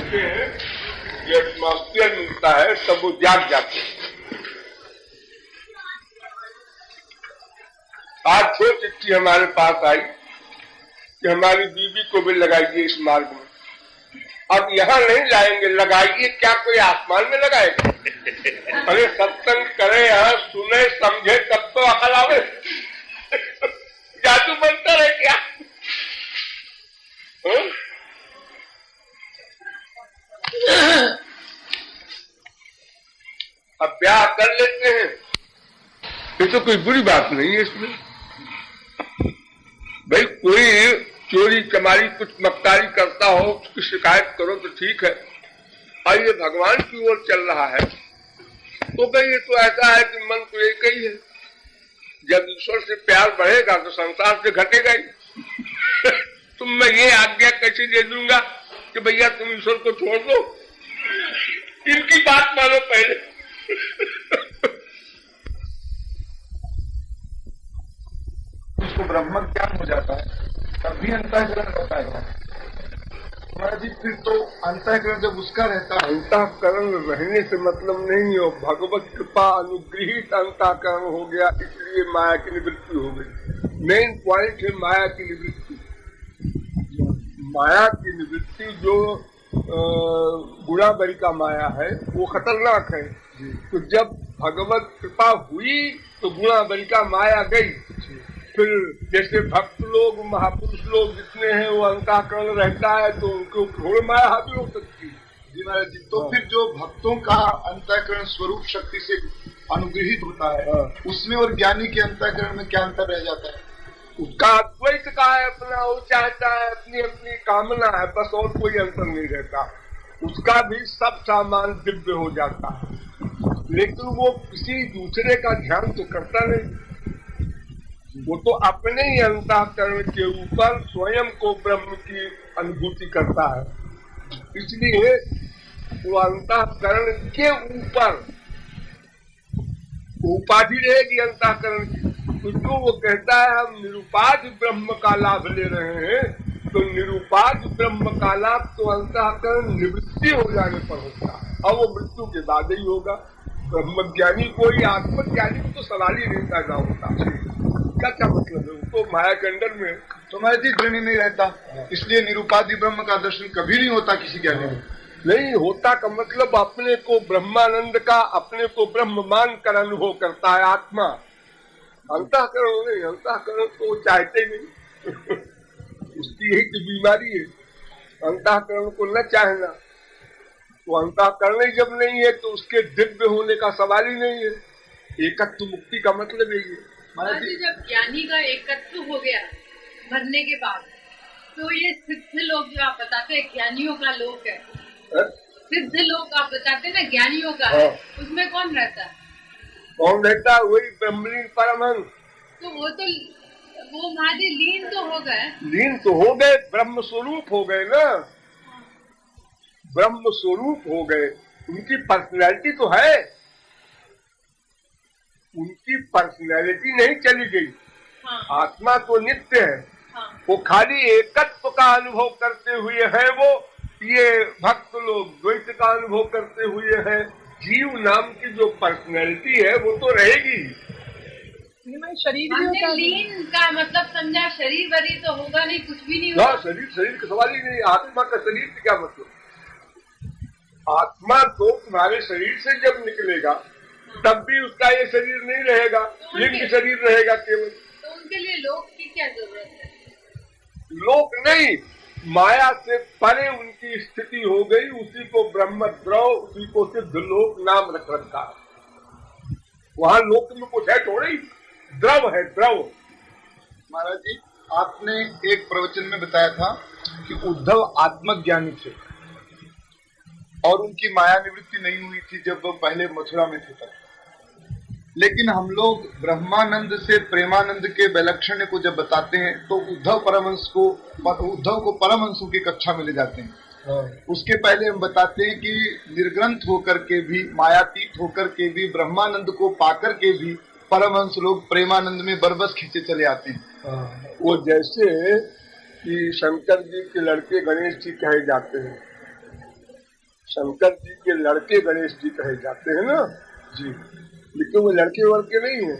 रहते हैं, ये एटमॉस्फेयर मिलता है, तब वो जाग जाते हैं। आज 2 चिट्ठी हमारे पास आई कि हमारी बीवी को भी लगाइए इस मार्ग में। अब यहाँ नहीं लाएंगे, लगाइए क्या कोई आसमान में लगाएगा? अरे सत्संग करे, यहाँ सुने समझे तब तो अकल आवे। जादू बनता रहे क्या? अब ब्याह कर लेते हैं, ये तो कोई बुरी बात नहीं है इसमें। भाई कोई चोरी चमारी कुछ मक्कारी करता हो, उसकी शिकायत करो तो ठीक है, और ये भगवान की ओर चल रहा है तो भाई ये तो ऐसा है कि मन तो एक ही है। जब ईश्वर से प्यार बढ़ेगा तो संसार से घटेगा ही। तुम मैं ये आज्ञा कैसे दे दूंगा कि भैया तुम ईश्वर को छोड़ दो? इनकी बात मानो पहले। उसको ब्रह्म ज्ञान हो जाता है, तभी अंतःकरण होता है। महाराज जी फिर तो अंतःकरण जब उसका रहता है, अंतःकरण रहने से मतलब नहीं हो, भगवत कृपा अनुग्रहित अंतःकरण हो गया, इसलिए माया की निवृत्ति हो गई। मेन पॉइंट है माया की निवृत्ति। माया की निवृत्ति जो गुणाबरी का माया है वो खतरनाक है। तो जब भगवत कृपा हुई तो गुणाबरी का माया गई। फिर जैसे भक्त लोग महापुरुष लोग जितने हैं वो अंतःकरण रहता है तो उनके ऊपर माया हावी हो सकती है। जी महाराज जी, तो फिर जो भक्तों का अंतःकरण स्वरूप शक्ति से अनुग्रहित होता है, उसमें और ज्ञानी के अंतःकरण में क्या अंतर रह जाता है? उसका अद्वैत का है, अपना वो चाहता है, अपनी अपनी कामना है, बस और कोई अंतर नहीं रहता। उसका भी सब सामान दिव्य हो जाता है, लेकिन वो किसी दूसरे का ध्यान तो करता नहीं। वो तो अपने ही अंतःकरण के ऊपर स्वयं को ब्रह्म की अनुभूति करता है। इसलिए वो अंतःकरण के ऊपर उपाधि रहेगी अंतःकरण की। तो जो वो कहता है हम निरुपाध ब्रह्म का लाभ ले रहे हैं, तो निरुपाध ब्रह्म का लाभ तो अंतःकरण निवृत्ति हो जाने पर होता है, और वो मृत्यु के बाद ही होगा। ब्रह्मज्ञानी कोई आत्मज्ञानी को तो सवाल ही नहीं पैदा होता। क्या मतलब है? तो माया के अंदर में तो महाराज जी दृढ़ नहीं रहता, इसलिए निरुपाधि ब्रह्म का दर्शन कभी नहीं होता किसी ज्ञानी में। नहीं होता का मतलब अपने को ब्रह्मानंद का, अपने को ब्रह्म मान कर अनुभव करता है आत्मा। अंतःकरण नहीं, अंतःकरण तो चाहते नहीं। उसकी यही तो बीमारी है, अंतःकरण को न चाहना। तो अंतःकरण ही जब नहीं है तो उसके दिव्य होने का सवाल ही नहीं है। एकत्व मुक्ति का मतलब यही है। जब ज्ञानी का एकत्व हो गया मरने के बाद, तो ये सिद्ध लोग जो आप बताते हैं ज्ञानियों का लोक है, सिद्ध लोग आप बताते हैं ना ज्ञानियों का है, उसमें कौन रहता है? कौन रहता है? वही ब्रह्मलीन परमहंस। तो वो महादेव लीन तो हो गए, लीन तो हो गए, ब्रह्म स्वरूप हो गए ना, ब्रह्म स्वरूप हो गए। उनकी पर्सनैलिटी तो है, उनकी पर्सनैलिटी नहीं चली गई। हाँ। आत्मा तो नित्य है। हाँ। वो खाली एकत्व का अनुभव करते हुए है। वो ये भक्त लोग द्वैत का अनुभव करते हुए है। जीव नाम की जो पर्सनैलिटी है वो तो रहेगी। शरीर लीन का मतलब समझा, शरीर वरीर तो होगा नहीं, कुछ भी नहीं होगा। शरीर का सवाल ही नहीं। आत्मा का शरीर से क्या मतलब? आत्मा तो तुम्हारे शरीर से जब निकलेगा तब भी उसका ये शरीर नहीं रहेगा, लिंग शरीर रहेगा केवल। तो उनके लिए लोक की क्या जरूरत है? लोक नहीं, माया से परे उनकी स्थिति हो गई। उसी को ब्रह्म द्रव, उसी को सिद्ध लोक नाम रख रखा। वहाँ लोक में कुछ है थोड़ी, द्रव है, द्रव। महाराज जी आपने एक प्रवचन में बताया था कि उद्धव आत्मज्ञानी थे और उनकी माया निवृत्ति नहीं हुई थी जब वो पहले मथुरा में थे तब। लेकिन हम लोग ब्रह्मानंद से प्रेमानंद के वैलक्षण्य को जब बताते हैं तो उद्धव को परमहंसों की कक्षा में ले जाते हैं। उसके पहले हम बताते हैं कि निर्ग्रंथ होकर के भी, मायातीत होकर के भी, ब्रह्मानंद को पाकर के भी परमहंस लोग प्रेमानंद में बरबस खींचे चले आते हैं। वो जैसे कि शंकर जी के लड़के गणेश जी कहे जाते हैं, शंकर जी के लड़के गणेश जी कहे जाते हैं ना जी, लेकिन वो लड़के वड़के नहीं है,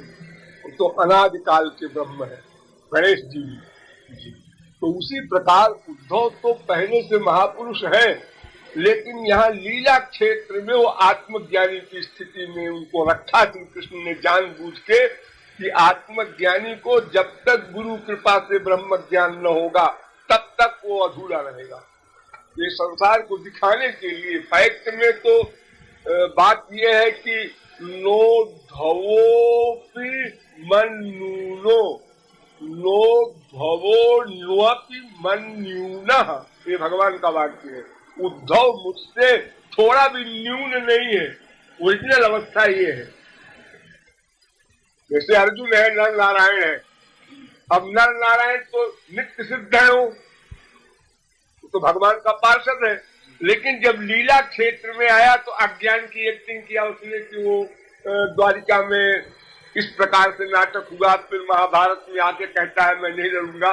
वो तो अनादिकाल के ब्रह्म है गणेश जी। तो उसी प्रकार उद्धव तो पहले से महापुरुष है, लेकिन यहाँ लीला क्षेत्र में वो आत्मज्ञानी की स्थिति में उनको रखा श्री कृष्ण ने जानबूझ के कि आत्मज्ञानी को जब तक गुरु कृपा से ब्रह्म ज्ञान न होगा तब तक वो अधूरा रहेगा। ये संसार को दिखाने के लिए फैक्ट में तो बात यह है कि नो धवोपि मन्यूनो, नो धवो न्योपि मन्यूनः, ये भगवान का वाक्य है। उद्धव मुझसे थोड़ा भी न्यून नहीं है, ओरिजिनल अवस्था ये है। जैसे अर्जुन है, नर नारायण है। अब नर नारायण तो नित्य सिद्ध है, वो तो भगवान का पार्षद है, लेकिन जब लीला क्षेत्र में आया तो अज्ञान की एक्टिंग किया उसने कि वो द्वारिका में इस प्रकार से नाटक हुआ, फिर महाभारत में आके कहता है मैं नहीं लड़ूंगा।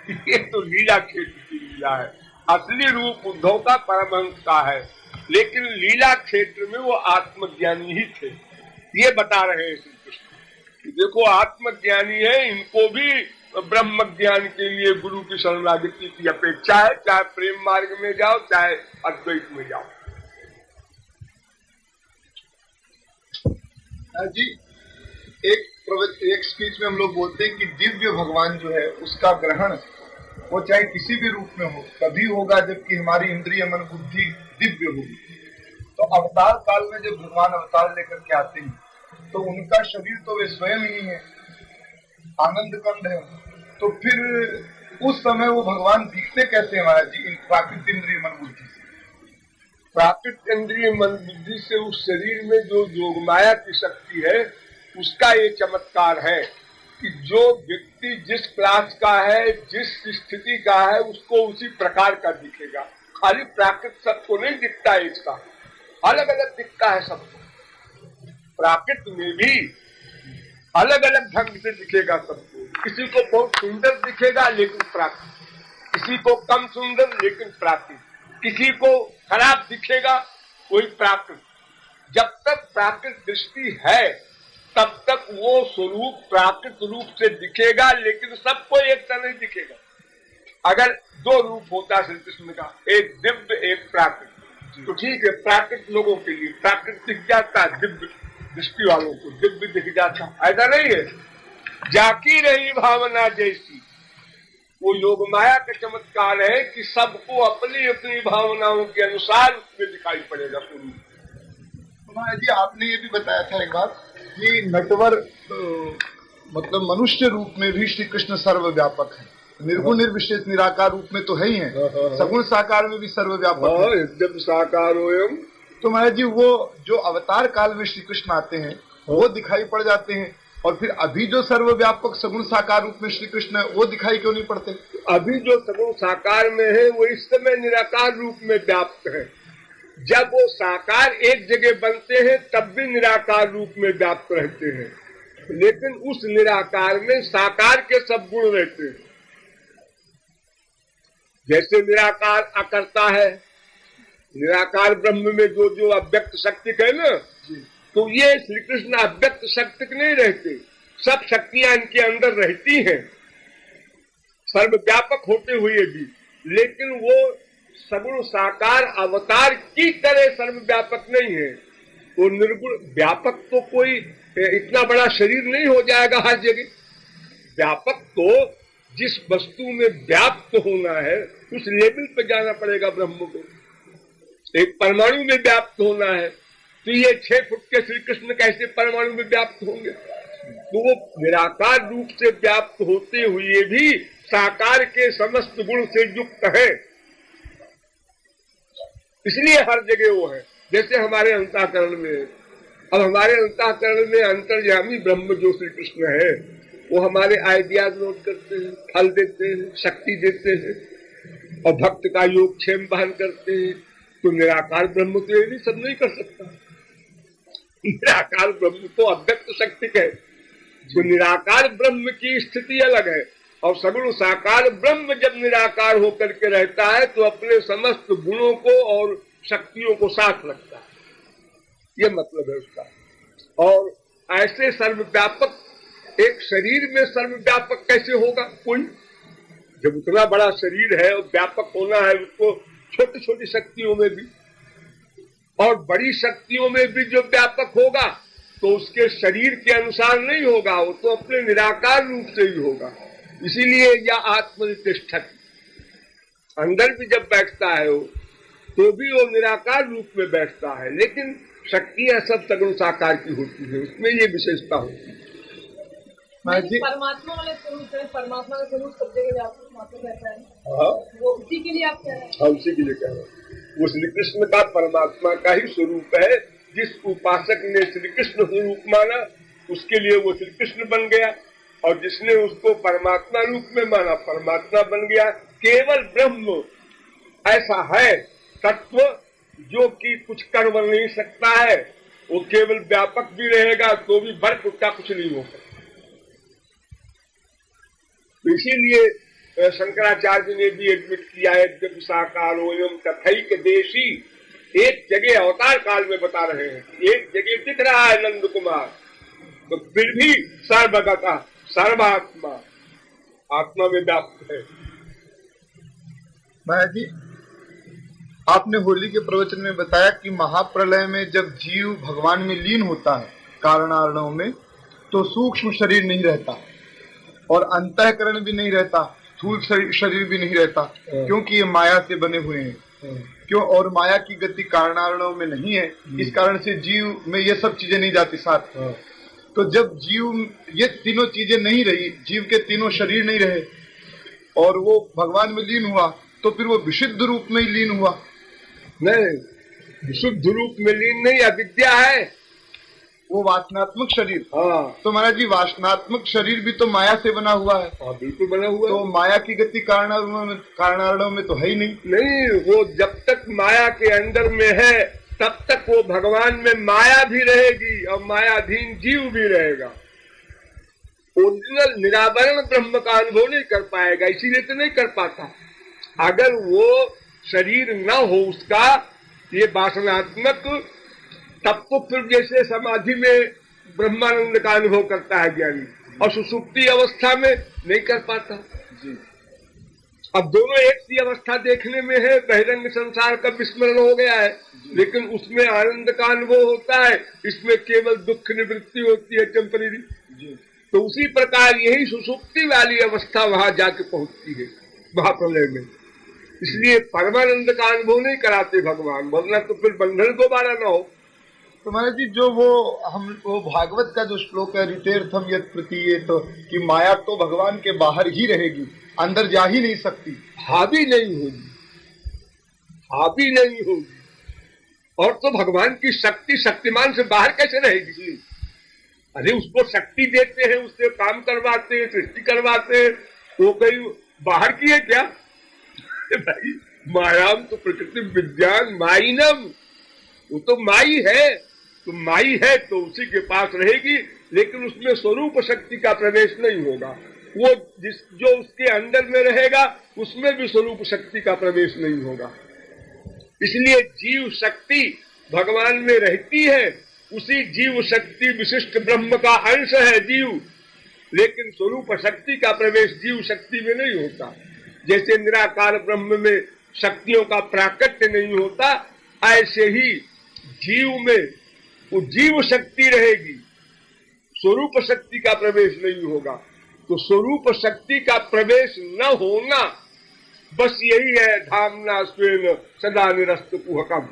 ये तो लीला क्षेत्र की लीला है, असली रूप उद्धव का परमहंस का है, लेकिन लीला क्षेत्र में वो आत्मज्ञानी ही थे। ये बता रहे हैं श्री कृष्ण, देखो आत्मज्ञानी है, इनको भी ब्रह्म ज्ञान के लिए गुरु की शरणागति की अपेक्षा है, चाहे प्रेम मार्ग में जाओ चाहे अद्वैत में जाओ। जी एक स्पीच में हम लोग बोलते हैं कि दिव्य भगवान जो है उसका ग्रहण वो चाहे किसी भी रूप में हो तभी होगा जबकि हमारी इंद्रिय मन बुद्धि दिव्य होगी। तो अवतार काल में जब भगवान अवतार लेकर के आते हैं तो उनका शरीर तो वे स्वयं ही है, आनंद कंद है, तो फिर उस समय वो भगवान दिखते कैसे हैं महाराज जी? प्राकृत इंद्रिय मन बुद्धि से, प्राकृत इंद्रिय मन बुद्धि से उस शरीर में जो योगमाया की शक्ति है उसका ये चमत्कार है कि जो व्यक्ति जिस क्लास का है, जिस स्थिति का है, उसको उसी प्रकार का दिखेगा। खाली प्राकृत सबको नहीं दिखता है, इसका अलग अलग दिखता है सबको। प्राकृत में भी अलग अलग ढंग से दिखेगा सबको। किसी को बहुत सुंदर दिखेगा लेकिन प्राकृत, किसी को कम सुंदर लेकिन प्राकृत, किसी को खराब दिखेगा कोई प्राकृत। जब तक प्राकृत दृष्टि है तब तक वो स्वरूप प्राकृत रूप से दिखेगा, लेकिन सबको एक तरह नहीं दिखेगा। अगर दो रूप होता श्री कृष्ण का, एक दिव्य एक प्राकृत, तो ठीक है प्राकृत लोगों के लिए प्राकृत दिख जाता, दिव्य दृष्टि वालों को दिव्य दिख जाता। ऐसा नहीं है, जाकी रही भावना जैसी। वो योग माया का चमत्कार है कि सबको अपनी अपनी भावनाओं के अनुसार उसमें दिखाई पड़ेगा पूरी। महाराज जी आपने ये भी बताया था एक बात कि नटवर मतलब मनुष्य रूप में भी श्री कृष्ण सर्वव्यापक है, निर्गुण निर्विशेष निराकार रूप में तो है ही है, सगुण साकार में भी सर्वव्यापक है, एकदम साकार होयम। तो महाराज जी वो जो अवतार काल में श्री कृष्ण आते हैं वो दिखाई पड़ जाते हैं, और फिर अभी जो सर्वव्यापक सगुण साकार रूप में श्री कृष्ण है वो दिखाई क्यों नहीं पड़ते? अभी जो सगुण साकार में है वो इस समय निराकार रूप में व्याप्त है। जब वो साकार एक जगह बनते हैं तब भी निराकार रूप में व्याप्त रहते हैं, लेकिन उस निराकार में साकार के सब गुण रहते हैं। जैसे निराकार अकर्ता है, निराकार ब्रह्म में जो जो अव्यक्त शक्ति है ना, तो ये श्री कृष्ण अव्यक्त शक्ति नहीं रहते, सब शक्तियां इनके अंदर रहती हैं सर्वव्यापक होते हुए भी, लेकिन वो सगुण साकार अवतार की तरह सर्वव्यापक नहीं है। वो निर्गुण व्यापक तो कोई इतना बड़ा शरीर नहीं हो जाएगा हर जगह। व्यापक तो जिस वस्तु में व्याप्त होना है उस लेवल पे जाना पड़ेगा ब्रह्म को। एक परमाणु में व्याप्त होना है तो ये 6 फुट के श्री कृष्ण कैसे परमाणु में व्याप्त होंगे? तो वो निराकार रूप से व्याप्त होते हुए भी साकार के समस्त गुण से युक्त है, इसलिए हर जगह वो है। जैसे हमारे अंतःकरण में, अब हमारे अंतःकरण में अंतर्यामी ब्रह्म जो श्री कृष्ण है वो हमारे आइडियाज नोट करते हैं, फल देते हैं, शक्ति देते हैं और भक्त का योग क्षेम बहन करते हैं। तो निराकार ब्रह्म तो ये भी सब नहीं कर सकता। निराकार ब्रह्म तो अव्यक्त शक्ति है। तो निराकार ब्रह्म की स्थिति अलग है, और सगुण साकार ब्रह्म जब निराकार होकर के रहता है तो अपने समस्त गुणों को और शक्तियों को साथ रखता है, ये मतलब है उसका। और ऐसे सर्वव्यापक एक शरीर में सर्वव्यापक कैसे होगा कोई, जब उतना बड़ा शरीर है और व्यापक होना है उसको छोटी छोटी शक्तियों में भी और बड़ी शक्तियों में भी जो व्यापक होगा तो उसके शरीर के अनुसार नहीं होगा, वो तो अपने निराकार रूप से ही होगा। इसीलिए यह आत्मनिष्ठक अंदर भी जब बैठता है वो तो भी वो निराकार रूप में बैठता है, लेकिन शक्तियां सब सगुण साकार की होती है, उसमें ये विशेषता होती है। परमात्मा वाले स्वरूप है, परमात्मा का स्वरूप सब जगह व्यापक मात्र रहता है, वो उसी के लिए आप कह रहे हैं? हाँ, उसी के लिए कह रहे हैं। वो श्री कृष्ण का परमात्मा का ही स्वरूप है। जिस उपासक ने श्री कृष्ण स्वरूप माना उसके लिए वो श्री कृष्ण बन गया, और जिसने उसको परमात्मा रूप में माना परमात्मा बन गया। केवल ब्रह्म ऐसा है तत्व जो कि कुछ कर नहीं सकता है, वो केवल व्यापक भी रहेगा तो भी बर्फ उठा कुछ नहीं हो सकता। तो इसीलिए शंकराचार्य ने भी एडमिट किया है जब साकारो एवं तथैक देशी, एक जगह अवतार काल में बता रहे हैं कि एक जगह दिख रहा है नंद कुमार, तो फिर भी सर्वगता सर्वात्मा आत्मा में व्याप्त है। महाराज जी, आपने होली के प्रवचन में बताया कि महाप्रलय में जब जीव भगवान में लीन होता है कारणार्णव में, तो सूक्ष्म शरीर नहीं रहता और अंतःकरण भी नहीं रहता, स्थूल शरीर भी नहीं रहता, क्योंकि ये माया से बने हुए हैं। क्यों? और माया की गति कारणार्णव में नहीं है, इस कारण से जीव में ये सब चीजें नहीं जाती साथ। तो जब जीव ये तीनों चीजें नहीं रही, जीव के तीनों शरीर नहीं रहे और वो भगवान में लीन हुआ, तो फिर वो विशुद्ध रूप में ही लीन हुआ। नहीं, विशुद्ध रूप में लीन नहीं, अविद्या है वो वासनात्मक शरीर। हाँ, तो महाराज जी, वासनात्मक शरीर भी तो माया से बना हुआ है। हाँ, बिल्कुल बना हुआ। तो माया की गति कारणार्णव में तो है ही नहीं। नहीं, वो जब तक माया के अंदर में है तब तक वो भगवान में माया भी रहेगी और मायाधीन जीव भी रहेगा। ओरिजिनल निरावरण ब्रह्म का अनुभव नहीं कर पाएगा, इसीलिए तो नहीं कर पाता। अगर वो शरीर न हो उसका, ये वासनात्मक, तब तो फिर जैसे समाधि में ब्रह्मानंद का अनुभव करता है ज्ञानी, और सुसुप्ति अवस्था में नहीं कर पाता जी। अब दोनों एक सी अवस्था देखने में है, बहिरंग संसार का विस्मरण हो गया है, लेकिन उसमें आनंद का अनुभव होता है, इसमें केवल दुख निवृत्ति होती है टेम्परेरी। तो उसी प्रकार यही सुसुप्ति वाली अवस्था वहां जाके पहुंचती है महाप्रलय में। इसलिए परमानंद का अनुभव नहीं कराते भगवान, वरना तो फिर बंधन दोबारा न हो। तो महाराज जी, जो वो भागवत का जो श्लोक है, ऋतेर्थम यत् प्रतीयेत, कि माया तो भगवान के बाहर ही रहेगी, अंदर जा ही नहीं सकती, हावी नहीं होगी, हावी नहीं होगी। और तो भगवान की शक्ति शक्तिमान से बाहर कैसे रहेगी? अरे उसको शक्ति देते हैं, उससे काम करवाते हैं, सृष्टि करवाते हैं, वो कहीं बाहर की है क्या? भाई, मायाम तो प्रकृति विज्ञान माइनम, वो तो माई है, तो माई है तो उसी के पास रहेगी, लेकिन उसमें स्वरूप शक्ति का प्रवेश नहीं होगा। वो जो उसके अंदर में रहेगा उसमें भी स्वरूप शक्ति का प्रवेश नहीं होगा। इसलिए जीव शक्ति भगवान में रहती है, उसी जीव शक्ति विशिष्ट ब्रह्म का अंश है जीव, लेकिन स्वरूप शक्ति का प्रवेश जीव शक्ति में नहीं होता। जैसे निराकार ब्रह्म में शक्तियों का प्राकट्य नहीं होता, ऐसे ही जीव में वो जीव शक्ति रहेगी, स्वरूप शक्ति का प्रवेश नहीं होगा। तो स्वरूप शक्ति का प्रवेश न होना बस यही है धामना स्वेन सदा निरस्त कुहकम।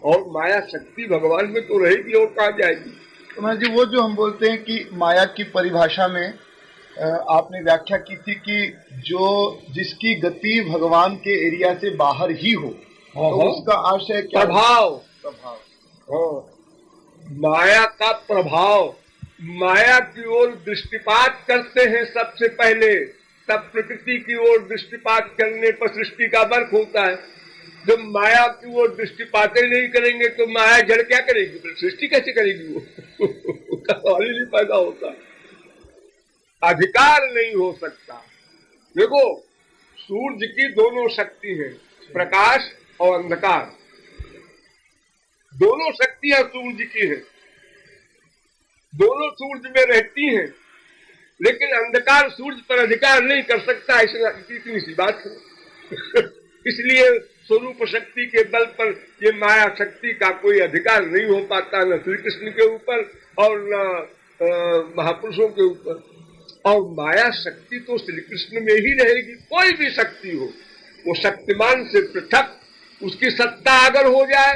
और माया शक्ति भगवान में तो रहेगी और कहाँ जाएगी? तो महाराज जी, वो जो हम बोलते हैं कि माया की परिभाषा में आपने व्याख्या की थी कि जो जिसकी गति भगवान के एरिया से बाहर ही हो, तो उसका आशय क्या? प्रभाव। माया का प्रभाव, माया की ओर दृष्टिपात करते हैं सबसे पहले, तब प्रकृति की ओर दृष्टिपात करने पर सृष्टि का वर्क होता है। जब माया की ओर दृष्टिपात नहीं करेंगे तो माया जड़ क्या करेगी, सृष्टि कैसे करेगी? वो उसका सवाल ही नहीं पैदा होता, अधिकार नहीं हो सकता। देखो, सूर्य की दोनों शक्ति है, प्रकाश और अंधकार। दोनों शक्तियां सूर्य की हैं, दोनों सूर्य में रहती हैं, लेकिन अंधकार सूर्य पर अधिकार नहीं कर सकता, इतनी सी बात है। इसलिए स्वरूप शक्ति के बल पर ये माया शक्ति का कोई अधिकार नहीं हो पाता, न श्री कृष्ण के ऊपर और न महापुरुषों के ऊपर। और माया शक्ति तो श्री कृष्ण में ही रहेगी, कोई भी शक्ति हो, वो शक्तिमान से पृथक उसकी सत्ता अगर हो जाए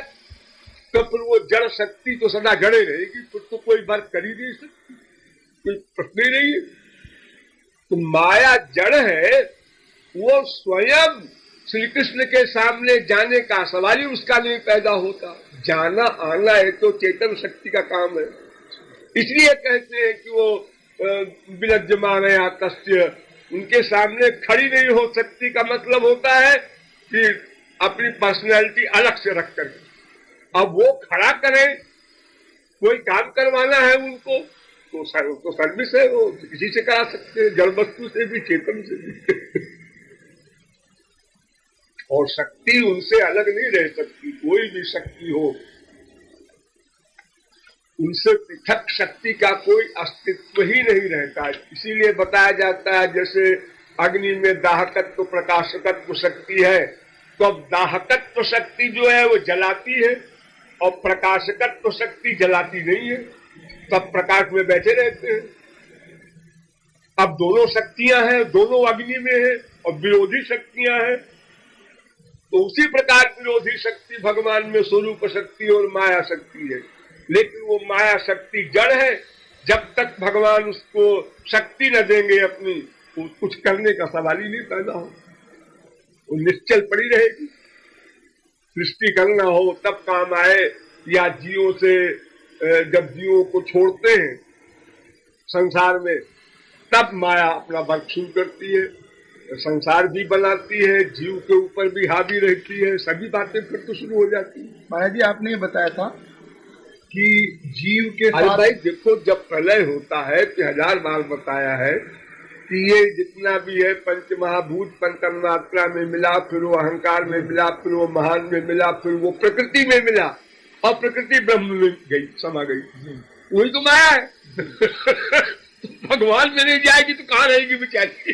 तो फिर वो जड़ शक्ति तो सदा जड़े रहेगी, फिर तो कोई वर्क कर ही नहीं सकती, कोई प्रश्न ही नहीं है। तो माया जड़ है, वो स्वयं श्री कृष्ण के सामने जाने का सवाल ही उसका नहीं पैदा होता। जाना आना है तो चेतन शक्ति का काम है। इसलिए कहते हैं कि वो विलज्जमान या तस्य, उनके सामने खड़ी नहीं हो सकती का मतलब होता है कि अपनी पर्सनैलिटी अलग से रख कर। अब वो खड़ा करें, कोई काम करवाना है उनको तो सर्विस है, वो किसी से करा सकते हैं, जड़ वस्तु से भी चेतन से भी। और शक्ति उनसे अलग नहीं रह सकती, कोई भी शक्ति हो, उनसे पृथक शक्ति का कोई अस्तित्व ही नहीं रहता। इसीलिए बताया जाता है जैसे अग्नि में दाहकत्व प्रकाशकत्व शक्ति है, तो अब दाहकत्व शक्ति जो है वो जलाती है और प्रकाशकत्व शक्ति जलाती नहीं है, सब प्रकाश में बैठे रहते हैं। अब दोनों शक्तियां हैं, दोनों अग्नि में है और विरोधी शक्तियां हैं। तो उसी प्रकार विरोधी शक्ति भगवान में स्वरूप शक्ति और माया शक्ति है, लेकिन वो माया शक्ति जड़ है। जब तक भगवान उसको शक्ति न देंगे अपनी, तो कुछ करने का सवाल ही नहीं पैदा हो, वो निश्चल पड़ी रहेगी। सृष्टि करना हो तब काम आए, या जीवों से जब जीवों को छोड़ते हैं संसार में, तब माया अपना वर्क शुरू करती है, संसार भी बनाती है, जीव के ऊपर भी हावी रहती है, सभी बातें फिर तो शुरू हो जाती है। महाराज जी, आपने ये बताया था कि जीव के साथ भाई देखो, जब प्रलय होता है तो 1000 बार बताया है कि ये जितना भी है पंच महाभूत पंचमात्रा में मिला, फिर वो अहंकार में मिला, फिर वो महान में मिला, फिर वो प्रकृति में मिला और प्रकृति ब्रह्म में गई, समा गई। वही तो माया है। भगवान में नहीं जाएगी तो कहाँ रहेगी बेचारी।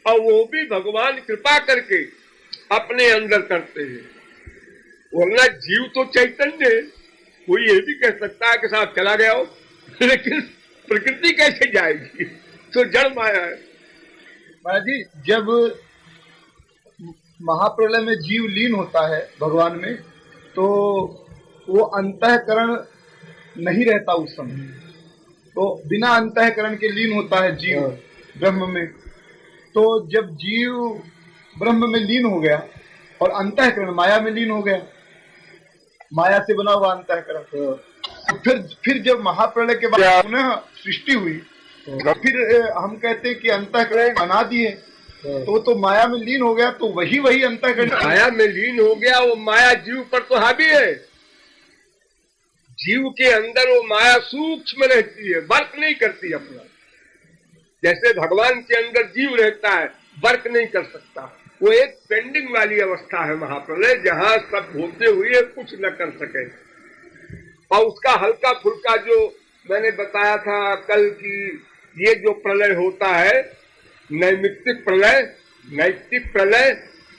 और वो भी भगवान कृपा करके अपने अंदर करते हैं, वरना जीव तो चैतन्य है। कोई ये भी कह सकता है कि साहब चला गया हो, लेकिन प्रकृति कैसे जाएगी, तो जड़ माया है। महाराज जी, जब महाप्रलय में जीव लीन होता है भगवान में, तो वो अंतःकरण नहीं रहता उस समय, तो बिना अंतःकरण के लीन होता है जीव ब्रह्म में। तो जब जीव ब्रह्म में लीन हो गया और अंतःकरण माया में लीन हो गया, माया से बना हुआ अंतःकरण, तो फिर जब महाप्रलय के बाद पुनः सृष्टि हुई, तो फिर हम कहते हैं कि अंतःकरण बना दिए, तो माया में लीन हो गया, तो वही अंतःकरण माया में लीन हो गया। वो माया जीव पर तो हावी है, जीव के अंदर वो माया सूक्ष्म रहती है, वर्क नहीं करती अपना। जैसे भगवान के अंदर जीव रहता है, वर्क नहीं कर सकता। वो एक पेंडिंग वाली अवस्था है महाप्रलय, जहां सब होते हुए कुछ न कर सके। और उसका हल्का फुल्का जो मैंने बताया था कल की, ये जो प्रलय होता है, नैमित्तिक प्रलय, नैतिक प्रलय,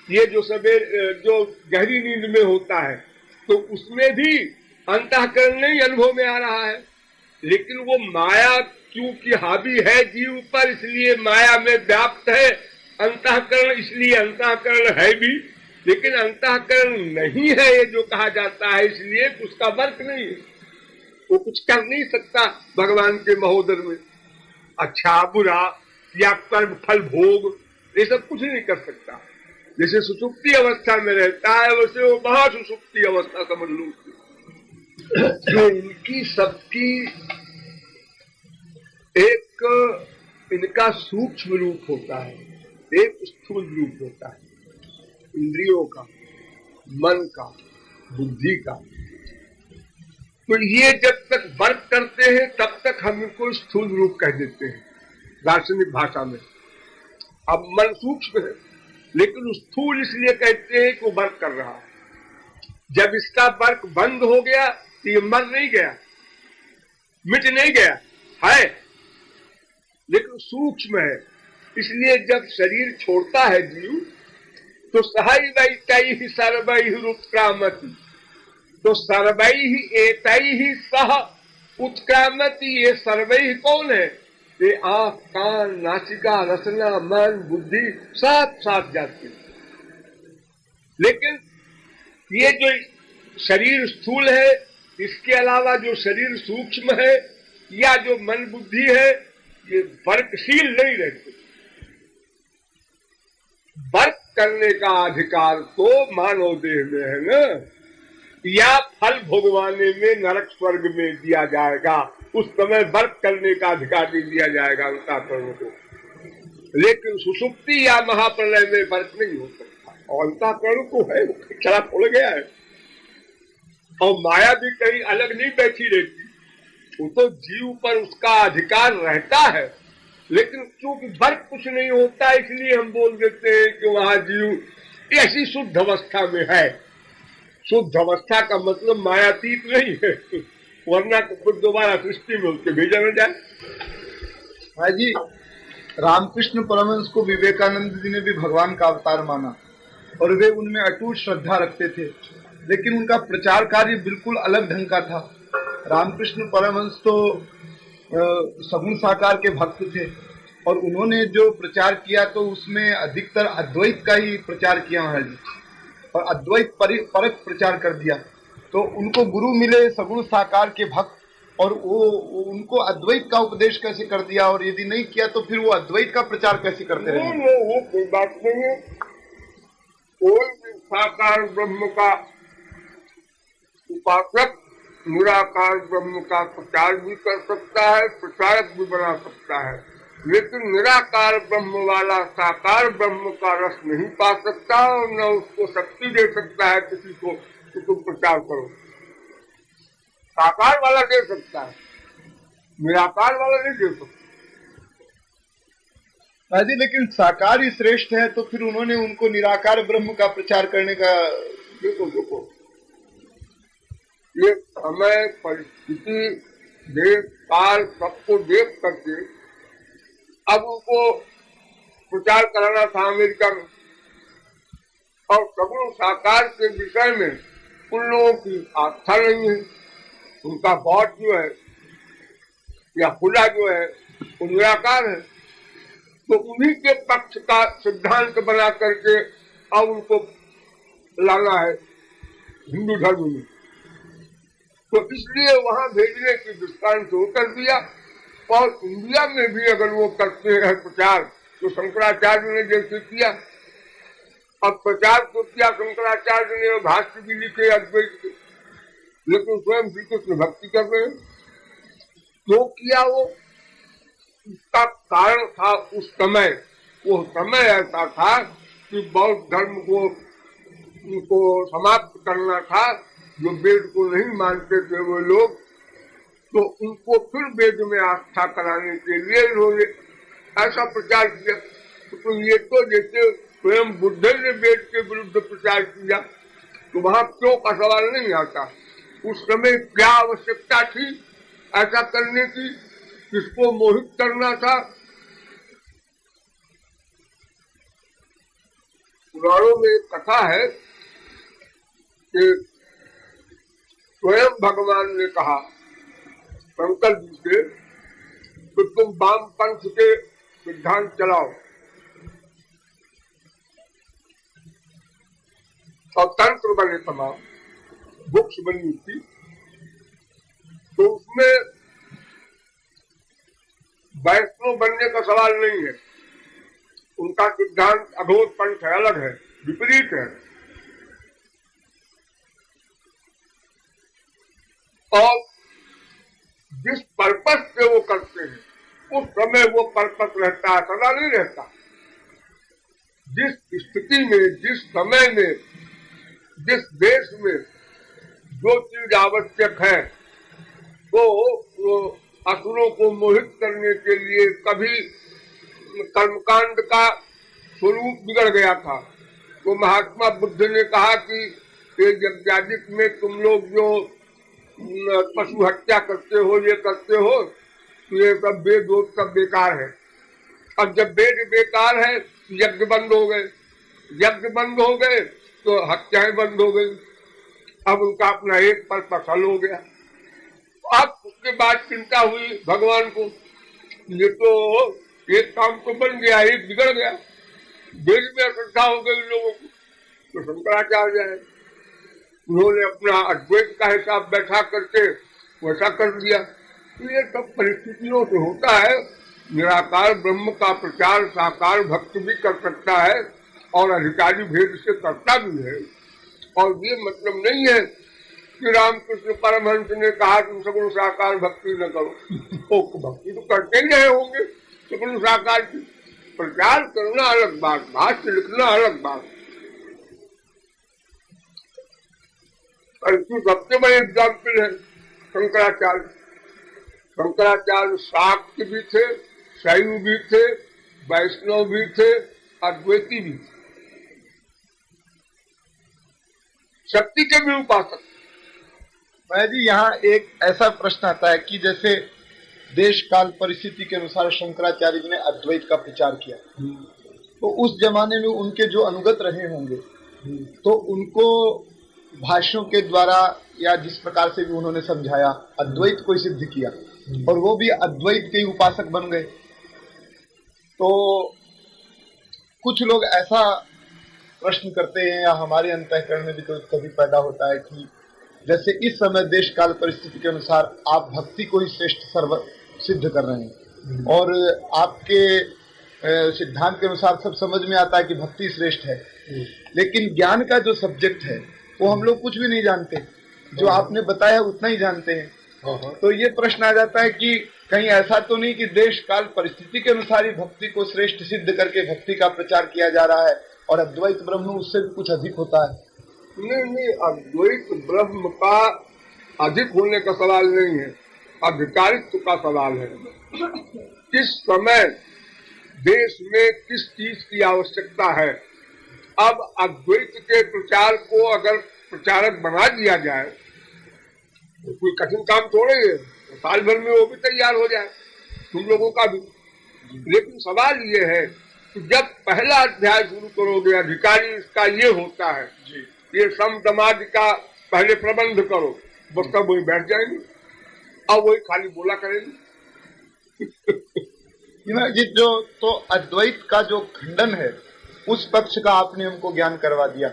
ये जो जो गहरी नींद में होता है, तो उसमें भी अंतःकरण नहीं अनुभव में आ रहा है, लेकिन वो माया क्योंकि हावी है जीव पर, इसलिए माया में व्याप्त है। अंतःकरण इसलिए अंतःकरण है भी, लेकिन अंतःकरण नहीं है ये जो कहा जाता है, इसलिए उसका वर्क नहीं है, वो कुछ कर नहीं सकता भगवान के महोदर में। अच्छा बुरा या कर्म फल भोग, ये सब कुछ नहीं कर सकता। जैसे सुसुप्ति अवस्था में रहता है, वैसे वो महासुसुप्ति अवस्था समझ लो, जो इनकी सबकी एक इनका सूक्ष्म रूप होता है, एक स्थूल रूप होता है, इंद्रियों का, मन का, बुद्धि का। तो ये जब तक वर्क करते हैं तब तक हम इनको स्थूल रूप कह देते हैं दार्शनिक भाषा में। अब मन सूक्ष्म है, लेकिन स्थूल इसलिए कहते हैं कि वो वर्क कर रहा है। जब इसका वर्क बंद हो गया तो ये मर नहीं गया, मिट नहीं गया, है लेकिन सूक्ष्म है। इसलिए जब शरीर छोड़ता है जीव तो सहई वही तई ही सर्वई उत्क्रामति, तो सर्वई ही एतई ही सह उत्क्रामति। ये सर्वई कौन है? ये आंख, कान, नासिका, रसना, मन, बुद्धि साथ साथ जाती है। लेकिन ये जो शरीर स्थूल है, इसके अलावा जो शरीर सूक्ष्म है या जो मन बुद्धि है, ये वर्कशील नहीं रहते। वर्क करने का अधिकार तो मानव देह में है ना, या फल भोगवाने में नरक स्वर्ग में दिया जाएगा, उस समय वर्क करने का अधिकार नहीं दिया जाएगा अंतःकरण को। लेकिन सुषुप्ति या महाप्रलय में वर्क नहीं हो सकता, और अंतःकरण को है चला खुल गया है। और माया भी कहीं अलग नहीं बैठी रहती, वो तो जीव पर उसका अधिकार रहता है। लेकिन क्योंकि वर्क कुछ नहीं होता, इसलिए हम बोल देते हैं कि वहां जीव ऐसी शुद्ध अवस्था में है। शुद्ध अवस्था का मतलब मायातीत नहीं है, वरना तो खुद दोबारा सृष्टि में उसके भेजा न जाए। भाई जी, रामकृष्ण परमहंस को विवेकानंद जी ने भी भगवान का अवतार माना और वे उनमें अटूट श्रद्धा रखते थे, लेकिन उनका प्रचार कार्य बिल्कुल अलग ढंग का था। रामकृष्ण परमहंस तो सगुण साकार के भक्त थे और उन्होंने जो प्रचार किया तो उसमें अधिकतर अद्वैत का ही प्रचार किया महाराज जी, और अद्वैत परक प्रचार कर दिया। तो उनको गुरु मिले सगुण साकार के भक्त, और वो उनको अद्वैत का उपदेश कैसे कर दिया, और यदि नहीं किया तो फिर वो अद्वैत का प्रचार कैसे करते रहे? वो कोई बात नहीं है। कोई भी साकार ब्रह्म का उपासक निराकार ब्रह्म का प्रचार भी कर सकता है, प्रचारक भी बना सकता है, लेकिन निराकार ब्रह्म वाला साकार ब्रह्म का रस नहीं पा सकता और न उसको शक्ति दे सकता है किसी को कि तुम प्रचार करो। साकार वाला दे सकता है, निराकार वाला नहीं दे सकता। जी, लेकिन साकार ही श्रेष्ठ है, तो फिर उन्होंने उनको निराकार ब्रह्म का प्रचार करने का। देखो ये समय, परिस्थिति, देश काल सबको देख करके अब उनको प्रचार कराना था अमेरिका में, और सगुण साकार के विषय में उन लोगों की आस्था नहीं है। उनका बॉस जो है या खुला जो है वो निराकार है, तो उन्हीं के पक्ष का सिद्धांत बना करके अब उनको लाना है हिंदू धर्म में। तो इसलिए वहां भेजने की दृष्टांत वो कर दिया। और इंडिया में भी अगर वो करते हैं प्रचार तो शंकराचार्य ने जैसे किया, अब प्रचार तो किया शंकराचार्य ने, भाष्य भी लिखे अद्वैत के, लेकिन स्वयं श्री कृष्ण भक्ति कर रहे हैं। क्यों किया वो? उसका कारण था उस समय, वो समय ऐसा था कि बौद्ध धर्म को समाप्त करना था। जो वेद को नहीं मानते थे वो लोग, तो उनको फिर वेद में आस्था कराने के लिए इन्होंने ऐसा प्रचार किया। तो ये तो जैसे स्वयं बुद्ध ने वेद के विरुद्ध प्रचार किया, तो वहां क्यों का सवाल नहीं आता। उस समय क्या आवश्यकता थी ऐसा करने की, किसको मोहित करना था? पुराणों में एक कथा है कि स्वयं भगवान ने कहा शंकर जी से कि तुम वाम पंथ के सिद्धांत चलाओ, और तंत्र बने तमाम, बुक्स बनी थी। तो उसमें वैष्णव बनने का सवाल नहीं है, उनका सिद्धांत अघोर पंथ है, अलग है, विपरीत है। और जिस पर्पस से वो करते हैं उस समय वो पर्पस रहता है, सदा नहीं रहता। जिस स्थिति में, जिस समय में, जिस देश में जो चीज आवश्यक है, तो असुरों को मोहित करने के लिए कभी कर्मकांड का स्वरूप बिगड़ गया था। तो महात्मा बुद्ध ने कहा कि ये यज्ञादिक में तुम लोग जो पशु हत्या करते हो, ये करते हो, तो ये सब वेद सब बेकार है। अब जब वेद बेकार है यज्ञ बंद हो गए, यज्ञ बंद हो गए तो हत्याएं बंद हो गई। अब उनका अपना एक पर फसल हो गया। अब उसके बाद चिंता हुई भगवान को, ये तो एक काम तो बन गया, एक बिगड़ गया, वेद में अश्रद्धा हो गई लोगों को। तो शंकराचार्य है, उन्होंने अपना अद्वैत का हिसाब बैठा करके वैसा कर दिया। तो ये सब परिस्थितियों से होता है। निराकार ब्रह्म का प्रचार साकार भक्त भी कर सकता है और अधिकारी भेद से करता भी है। और ये मतलब नहीं है कि रामकृष्ण परमहंस ने कहा तुम सगुण साकार भक्ति न करो। भक्ति तो करते ही रहे होंगे सगुण साकार की, प्रचार करना अलग बात, भाष्य लिखना अलग बात। सबसे बड़े एग्जाम्पल है शंकराचार्य। शंकराचार्य शाक्त भी थे, शैव भी थे, वैष्णव भी थे, अद्वैती भी थे, शक्ति के भी उपासक। मैं जी यहाँ एक ऐसा प्रश्न आता है कि जैसे देश काल परिस्थिति के अनुसार शंकराचार्य जी ने अद्वैत का प्रचार किया, तो उस जमाने में उनके जो अनुगत रहे होंगे तो उनको भाष्यों के द्वारा या जिस प्रकार से भी उन्होंने समझाया अद्वैत को सिद्ध किया और वो भी अद्वैत के उपासक बन गए। तो कुछ लोग ऐसा प्रश्न करते हैं या हमारे अंतःकरण में भी कभी पैदा होता है कि जैसे इस समय देश काल परिस्थिति के अनुसार आप भक्ति को ही श्रेष्ठ सर्व सिद्ध कर रहे हैं और आपके सिद्धांत के अनुसार सब समझ में आता है कि भक्ति श्रेष्ठ है, लेकिन ज्ञान का जो सब्जेक्ट है वो हम लोग कुछ भी नहीं जानते, जो आपने बताया उतना ही जानते हैं। तो ये प्रश्न आ जाता है कि कहीं ऐसा तो नहीं कि देश काल परिस्थिति के अनुसार ही भक्ति को श्रेष्ठ सिद्ध करके भक्ति का प्रचार किया जा रहा है और अद्वैत ब्रह्म उससे भी कुछ अधिक होता है? नहीं, अद्वैत ब्रह्म का अधिक होने का सवाल नहीं है, अधिकारित्व का सवाल है। किस समय देश में किस चीज की आवश्यकता है। अब अद्वैत के प्रचार को अगर प्रचारक बना दिया जाए तो कोई कठिन काम थोड़े है, साल भर में वो भी तैयार हो जाए, तुम लोगों का भी। लेकिन सवाल ये है कि जब पहला अध्याय शुरू करोगे, अधिकारी इसका ये होता है जी, ये सम दमाद का पहले प्रबंध करो, बस तब वही बैठ जाएंगे और वही खाली बोला करेंगे। ये जो तो अद्वैत का जो खंडन है उस पक्ष का आपने हमको ज्ञान करवा दिया।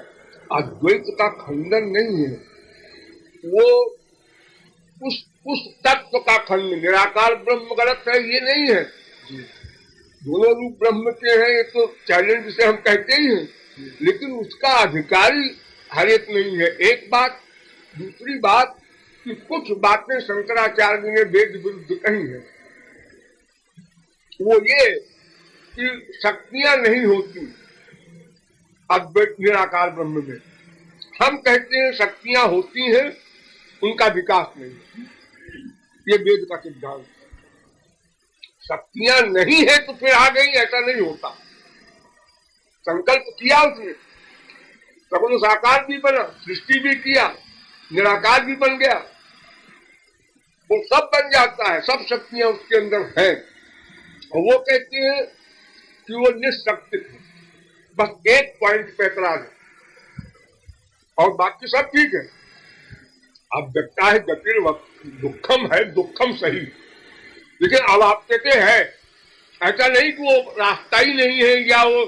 अद्वैत का खंडन नहीं है, वो उस तत्व का खंडन। निराकार ब्रह्म गलत है ये नहीं है, दोनों रूप ब्रह्म के हैं, ये तो चैलेंज से हम कहते ही हैं, लेकिन उसका अधिकारी हर एक नहीं है। एक बात। दूसरी बात कि कुछ बातें शंकराचार्य जी ने वेद विरुद्ध कही है, वो ये कि शक्तियां नहीं होती अद्वैत निराकार ब्रह्म में। हम कहते हैं शक्तियां होती हैं, उनका विकास नहीं, ये वेद का सिद्धांत। शक्तियां नहीं है तो फिर आ गई, ऐसा नहीं होता। संकल्प किया उसने, सगुण साकार भी बना, सृष्टि भी किया, निराकार भी बन गया, वो सब बन जाता है, सब शक्तियां उसके अंदर है। और वो कहते हैं कि वो निःशक्तिक है, बस एक पॉइंट पे ऐतराज है और बाकी सब ठीक है। अब व्यक्ता है जटिल, दुखम है, दुखम सही, लेकिन अब आप कहते हैं ऐसा नहीं कि वो रास्ता ही नहीं है या वो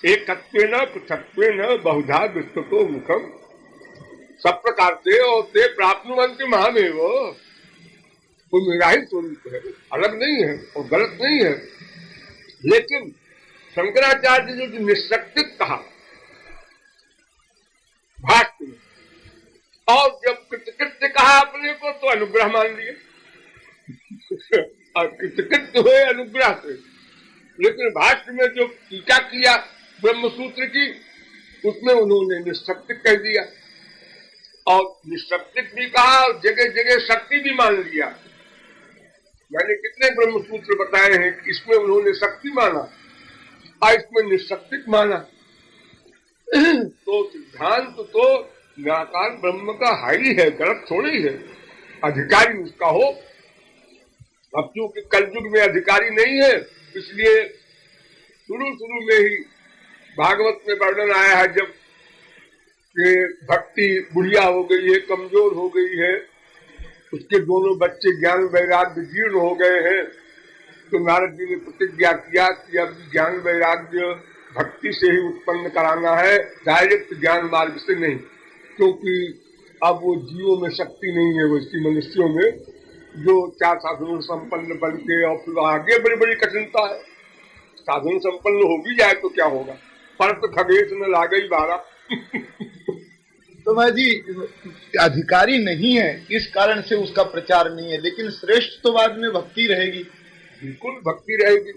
एकत्वेन पृथक्त्वेन बहुधा विस्तृतो मुखम, सब प्रकार से और से प्राप्नुवन्ति मामेव, वो मेरा ही स्वरूप है, अलग नहीं है और गलत नहीं है। लेकिन शंकराचार्य जी जो निःशक्तिक कहा भाष्य में, और जब कृतकृत्य कहा अपने को तो अनुग्रह मान लिए और कृतकृत्य हुए अनुग्रह से। लेकिन भाष्य में जो टीका किया ब्रह्मसूत्र की, उसमें उन्होंने निःशक्तिक कह दिया और निःशक्तिक भी कहा और जगह जगह शक्ति भी मान लिया। मैंने कितने ब्रह्मसूत्र बताए हैं कि इसमें उन्होंने शक्ति माना और इसमें निःशक्तिक माना। तो सिद्धांत तो निराकार ब्रह्म का हाई है, गलत थोड़ी है। अधिकारी उसका हो। अब क्योंकि कलयुग में अधिकारी नहीं है, इसलिए शुरू में ही भागवत में वर्णन आया है, जब कि भक्ति बुढ़िया हो गई है, कमजोर हो गई है, उसके दोनों बच्चे ज्ञान वैराग्य जीर्ण हो गए हैं, तो नारद जी ने प्रतिज्ञा किया कि अब ज्ञान वैराग्य भक्ति से ही उत्पन्न कराना है, डायरेक्ट ज्ञान मार्ग से नहीं, क्योंकि अब वो जीवों में शक्ति नहीं है, वैसी मनुष्यों में जो चार साधन संपन्न बन के और फिर आगे बड़ी बड़ी कठिनता है। साधन संपन्न हो भी जाए तो क्या होगा, पर तो खगेश में ला गई बारा। तो मैं जी अधिकारी नहीं है, इस कारण से उसका प्रचार नहीं है, लेकिन श्रेष्ठ तो बाद में भक्ति रहेगी। बिल्कुल भक्ति रहेगी।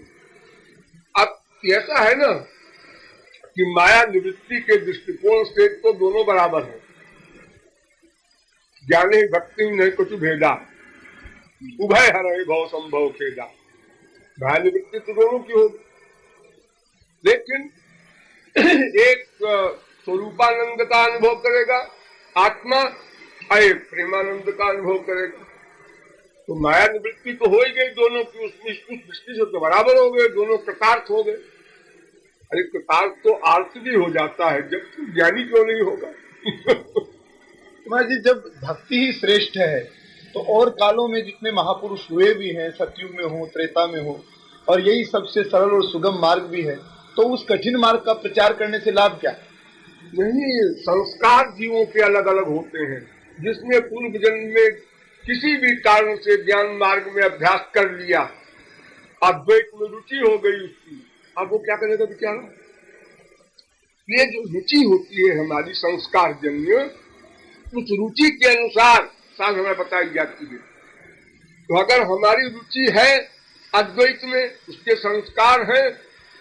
अब ऐसा है ना कि माया निवृत्ति के दृष्टिकोण से तो दोनों बराबर है, ज्ञाने भक्ति नहीं कुछ भेदा, उभय हरे भव संभव खेदा। माया निवृत्ति तो दोनों की होगी, लेकिन एक स्वरूपानंद का अनुभव करेगा आत्मा, एक प्रेमानंद का अनुभव करेगा। तो माया निवृत्ति तो हो ही गई दोनों की, उसमें उस दृष्टि से तो बराबर हो गए, दोनों कृतार्थ हो गए। अरे कृतार्थ तो आर्थ भी हो जाता है, जब तक ज्ञानी क्यों नहीं होगा। जी जब भक्ति ही श्रेष्ठ है तो और कालों में जितने महापुरुष हुए भी हैं, सतयुग में हो, त्रेता में हो, और यही सबसे सरल और सुगम मार्ग भी है, तो उस कठिन मार्ग का प्रचार करने से लाभ क्या? नहीं, संस्कार जीवों के अलग अलग होते हैं। जिसने पूर्व जन्म में किसी भी कारण से ज्ञान मार्ग में अभ्यास कर लिया, अद्वैत में रुचि हो गई उसकी, अब वो क्या करेगा बेचारा? ये जो रुचि होती है हमारी संस्कार जन्य, उस रुचि के अनुसार साधना बताई जाती है। तो अगर हमारी रुचि है अद्वैत में, उसके संस्कार हैं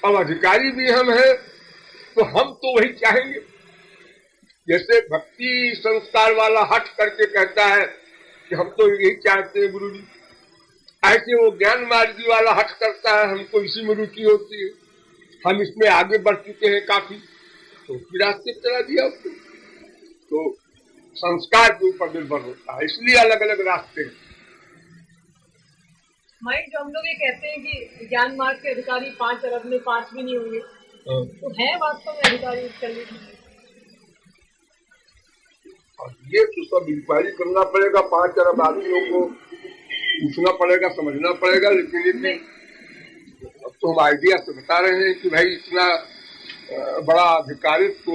और अधिकारी भी हम हैं, तो हम तो वही चाहेंगे। जैसे भक्ति संस्कार वाला हट करके कहता है कि हम तो यही चाहते हैं गुरु जी, ऐसे वो ज्ञान मार्गी वाला हट करता है हमको इसी में रुचि होती है, हम इसमें आगे बढ़ चुके हैं काफी, तो उसी रास्ते चला दिया उसको। तो संस्कार के ऊपर निर्भर होता है, इसलिए अलग अलग रास्ते हैं। माइक जो हम लोग ये कहते हैं कि ज्ञान मार्ग के अधिकारी 5 अरब में 5 भी नहीं होंगे, तो है वास्तव में अधिकारी चलने की? और ये तो सब इंक्वायरी करना पड़ेगा, 5 अरब आदमियों को पूछना पड़ेगा, समझना पड़ेगा। लेकिन अब तो हम आइडिया से बता रहे हैं कि भाई इतना बड़ा अधिकारित्व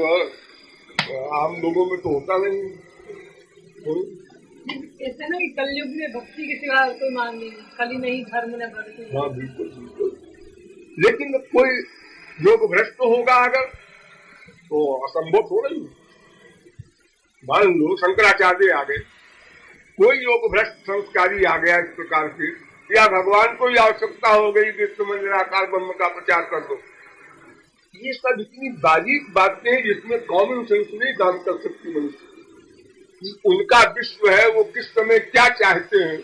तो आम लोगों में तो होता नहीं। ऐसा ना कि कलयुग में भक्ति के सिवा कोई मान नहीं, खाली नहीं धर्म न भक्ति। हाँ बिल्कुल बिल्कुल। लेकिन कोई योग भ्रष्ट होगा अगर, तो असंभव हो रही। मान लो शंकराचार्य आ गए, कोई योग भ्रष्ट संस्कारी आ गया इस प्रकार से, या भगवान को ही आवश्यकता हो गई कि तुम निराकार ब्रह्म का प्रचार कर दो। ये सब इतनी बारीक बातें हैं जिसमें कॉमन सेंस नहीं काम कर सकती मनुष्य। उनका विश्व है, वो किस समय क्या चाहते हैं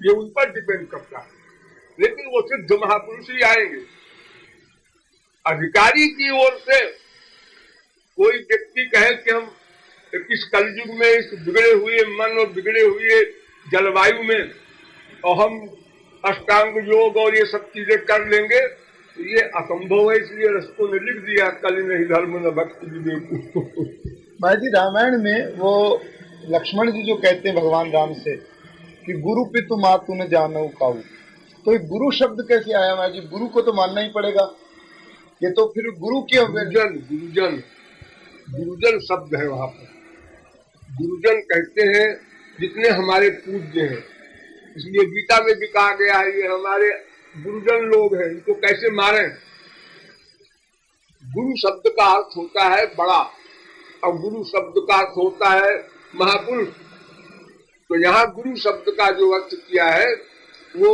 ये उन पर डिपेंड करता है। लेकिन वो सिद्ध महापुरुष ही आएंगे। अधिकारी की ओर से कोई व्यक्ति कहे कि हम इस कलयुग में इस बिगड़े हुए मन और बिगड़े हुए जलवायु में और हम अष्टांग योग और ये सब चीजें कर लेंगे, तो ये असंभव है। इसलिए रसको ने लिख दिया, कल नहीं धर्म न भक्ति विवेक। भाई जी रामायण में वो लक्ष्मण जी जो कहते हैं भगवान राम से कि गुरु पितु मातु न जानो काऊ, तो गुरु शब्द कैसे आया? भाई जी गुरु को तो मानना ही पड़ेगा, ये तो फिर गुरु की गुरुजन शब्द है वहां पर। गुरुजन कहते हैं जितने हमारे पूज्य हैं, इसलिए गीता में भी कहा गया है ये हमारे गुरुजन लोग हैं, इनको कैसे मारें। गुरु शब्द का अर्थ होता है बड़ा, और गुरु शब्द का अर्थ होता है महापुरुष। तो यहाँ गुरु शब्द का जो अर्थ किया है वो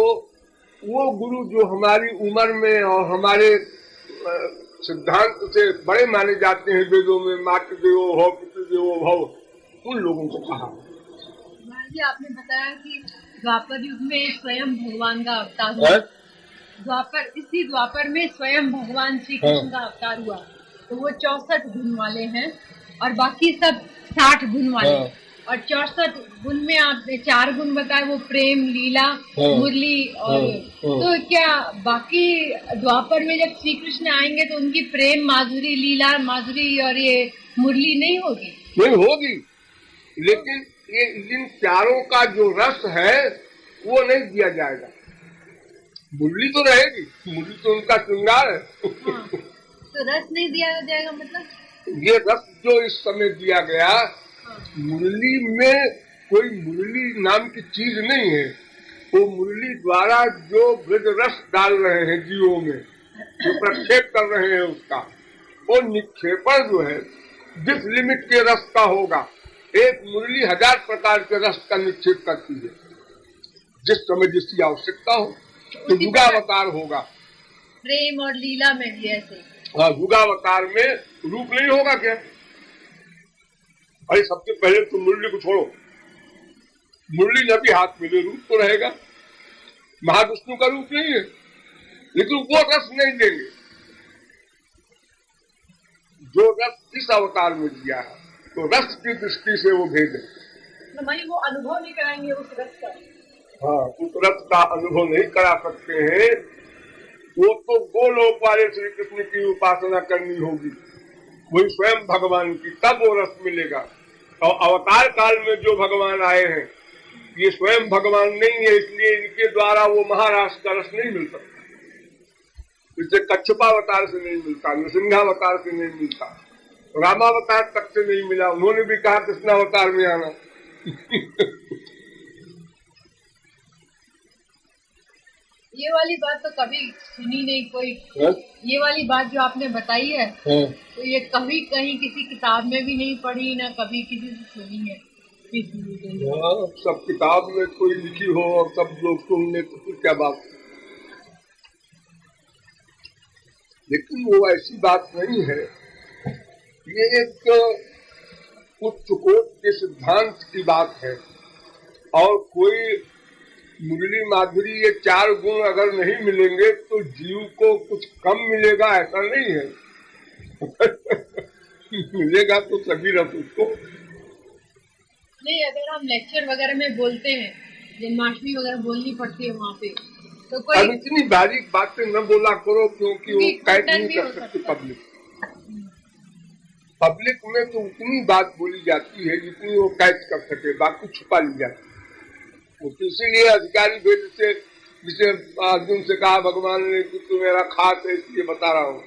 गुरु जो हमारी उम्र में और हमारे सिद्धांत से बड़े माने जाते हैं वेदों में, मातृ देवो भव पितृ देवो भव, उन लोगों को कहा। जी आपने बताया कि द्वापर युग में स्वयं भगवान का अवतार हुआ, इसी द्वापर में स्वयं भगवान श्री कृष्ण का अवतार हुआ, तो वो 64 गुण वाले हैं और बाकी सब 60 गुण वाले, और 64 गुण में आपने 4 गुण बताए, वो प्रेम, लीला, मुरली और तो क्या बाकी द्वापर में जब श्री कृष्ण आएंगे तो उनकी प्रेम माधुरी, लीला माधुरी और ये मुरली नहीं होगी? नहीं होगी, लेकिन ये इन चारों का जो रस है वो नहीं दिया जाएगा। मुरली तो रहेगी, मुरली तो उनका श्रृंगार है। तो रस नहीं दिया जाएगा मतलब? ये रस जो इस समय दिया गया, मुरली में कोई मुरली नाम की चीज नहीं है। वो मुरली द्वारा जो ब्रज रस डाल रहे हैं जीवों में, जो प्रक्षेप कर रहे हैं उसका, वो निक्षेपण जो है जिस लिमिट के रस का होगा, एक मुरली 1000 प्रकार के रस का निक्षेप करती है, जिस समय जिसकी आवश्यकता हो। तो युगावतार होगा प्रेम और लीला में भी ऐसे। हाँ, युगावतार में रूप नहीं होगा क्या? अरे सबसे पहले तो मुरली को छोड़ो, मुरली न भी हाथ में ले, रूप तो रहेगा। महाविष्णु का रूप नहीं है, लेकिन वो रस नहीं देंगे जो रस इस अवतार में दिया है। तो रस की दृष्टि से वो भेजे, वो अनुभव नहीं कराएंगे उस रस का। हाँ, उस रस का अनुभव नहीं करा सकते हैं। वो तो गोलोक वाले श्री कृष्ण की उपासना करनी होगी, वही स्वयं भगवान की, तब वो रस मिलेगा। और अवतार काल में जो भगवान आए हैं, ये स्वयं भगवान नहीं है, इसलिए इनके द्वारा वो महारास का रस नहीं मिल सकता। इससे कच्छपावतार से नहीं मिलता, नृसिंहावतार से नहीं मिलता, रामावतार तक से नहीं मिला। उन्होंने भी कहा कृष्णावतार में आना। ये वाली बात तो कभी सुनी नहीं कोई है? ये वाली बात जो आपने बताई है तो ये कभी कहीं किसी किताब में भी नहीं पढ़ी, ना कभी किसी से सुनी है। सब किताब में कोई लिखी हो और सब लोग सुन ले तो क्या बात। लेकिन वो ऐसी बात नहीं है, ये एक उच्च कोटि के सिद्धांत की बात है। और कोई मुरली माधुरी ये 4 गुण अगर नहीं मिलेंगे तो जीव को कुछ कम मिलेगा, ऐसा नहीं है। मिलेगा तो सभी रस उसको। नहीं, अगर हम लेक्चर वगैरह में बोलते हैं, जन्माष्टमी वगैरह बोलनी पड़ती है वहाँ पे, तो कोई अब इतनी बारीक बातें न बोला करो, क्योंकि वो कैच नहीं कर सकती पब्लिक। पब्लिक में तो उतनी बात बोली जाती है जितनी वो कैच कर सके, बाकी छुपा ली जाती है। तो इसीलिए अधिकारी भेद से, जिसे अर्जुन से कहा भगवान ने कि तू मेरा खास है इसलिए बता रहा हूँ।